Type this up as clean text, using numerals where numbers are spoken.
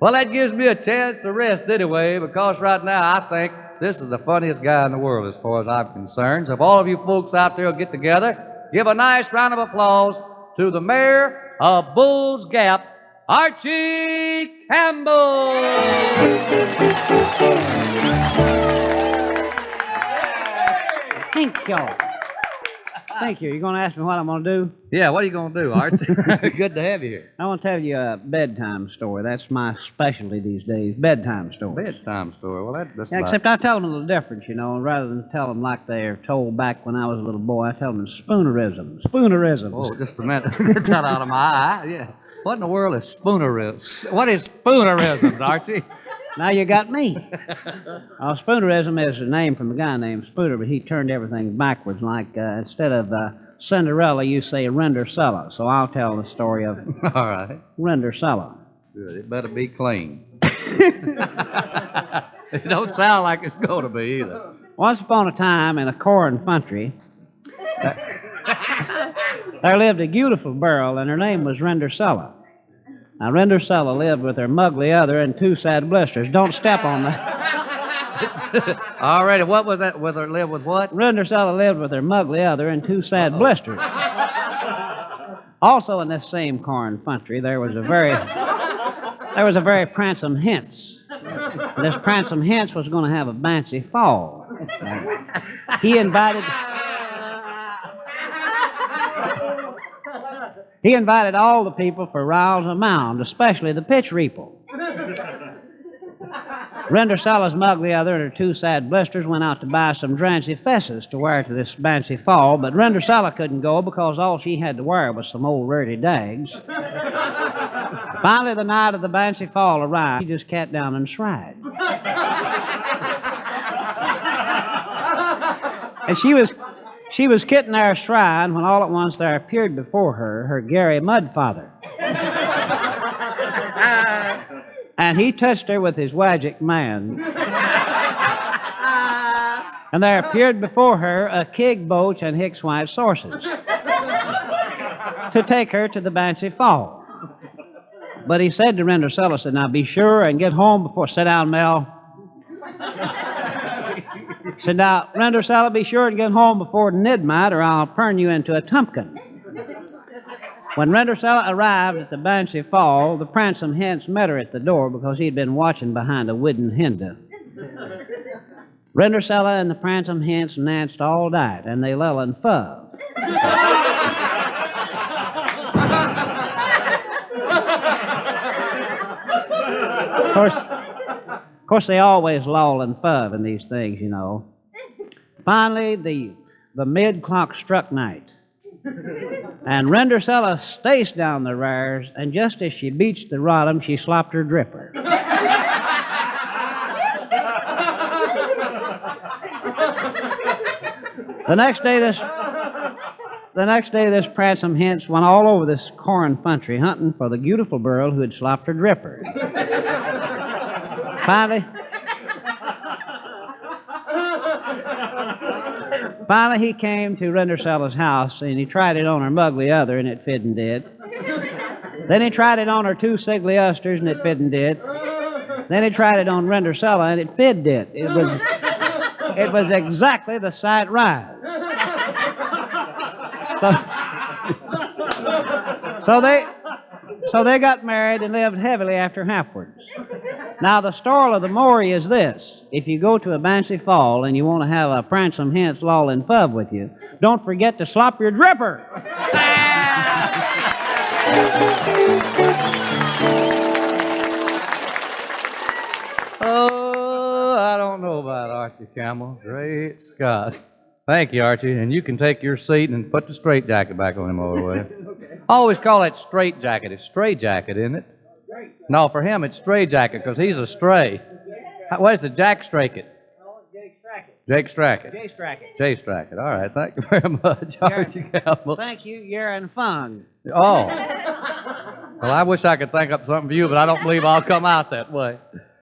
Well, that gives me a chance to rest anyway, because right now I think this is the funniest guy in the world as far as I'm concerned. So if all of you folks out there will get together, give a nice round of applause to the mayor of Bulls Gap, Archie Campbell. Thank y'all. Thank you. You're going to ask me what I'm going to do? Yeah, what are you going to do, Archie? Good to have you here. I want to tell you a bedtime story. That's my specialty these days, bedtime stories. Bedtime story. Well, that's Yeah, except I tell them a little different, you know. Rather than tell them like they're told back when I was a little boy, I tell them spoonerisms. Spoonerisms. Oh, just a minute. Get that out of my eye. Yeah. What in the world is spoonerism? What is spoonerisms, Archie? Now you got me. Spoonerism is a name from a guy named Spooner, but he turned everything backwards. Like instead of Cinderella, you say Rindercella. So I'll tell the story of All right. Rindercella. Good. It better be clean. It don't sound like it's going to be either. Once upon a time in a corn country, there lived a beautiful girl, and her name was Rindercella. Now, Rindercella lived with her muggly other and two sad blisters. Don't step on that. All righty. What was that? With her live with what? Rindercella lived with her muggly other and two sad blisters. Also in this same corn country, there was a very pransome hince. This pransome hince was going to have a fancy fall. He invited all the people for Riles a Mound, especially the pitch reaper. Rindercella's muggly other and her two sad blisters went out to buy some drancy fesses to wear to this fancy fall, but Rindercella couldn't go because all she had to wear was some old dirty dags. Finally, the night of the fancy fall arrived. She just cat down and cried. And she was kitting there shrine when all at once there appeared before her Gary Mudfather. And he touched her with his wagic man. And there appeared before her a keg boach and Hicks white sources to take her to the Bancy Fall. But he said to Rindercella, said, now be sure and get home before, sit down, Mel. Said, now, Rindercella, be sure and get home before midnight or I'll turn you into a tumpkin. When Rindercella arrived at the Banshee Fall, the pransome hince met her at the door because he'd been watching behind a wooden hinder. Rindercella and the pransome hince danced all night, and they lull and fuv. Of course, they always lull and fuv in these things, you know. Finally, the mid-clock struck night, and Rindercella staced down the rares, and just as she beached the rottum, she slopped her dripper. The next day, this pransome hince went all over this corn country hunting for the beautiful girl who had slopped her dripper. Finally, he came to Rindercella's house, and he tried it on her muggly other, and it fit and did. Then he tried it on her two siggly usters, and it fit and did. Then he tried it on Rindercella, and it fit did. It was exactly the sight right. So they got married and lived heavily after afterwards. Now, the story of the Maury is this. If you go to a Banshee Fall and you want to have a pransome hince loll and fub with you, don't forget to slop your dripper. Oh, I don't know about Archie Campbell. Great Scott. Thank you, Archie. And you can take your seat and put the straitjacket back on him all the way. Okay. I always call that straitjacket. It's straitjacket, isn't it? No, for him it's straitjacket because he's a stray. What is the Jack Strackett? Jake Strackett. Jay Strackett. Jay Strackett. All right. Thank you very much, Archie Campbell. Thank you. You're in fun. Oh. Well, I wish I could think up something for you, but I don't believe I'll come out that way.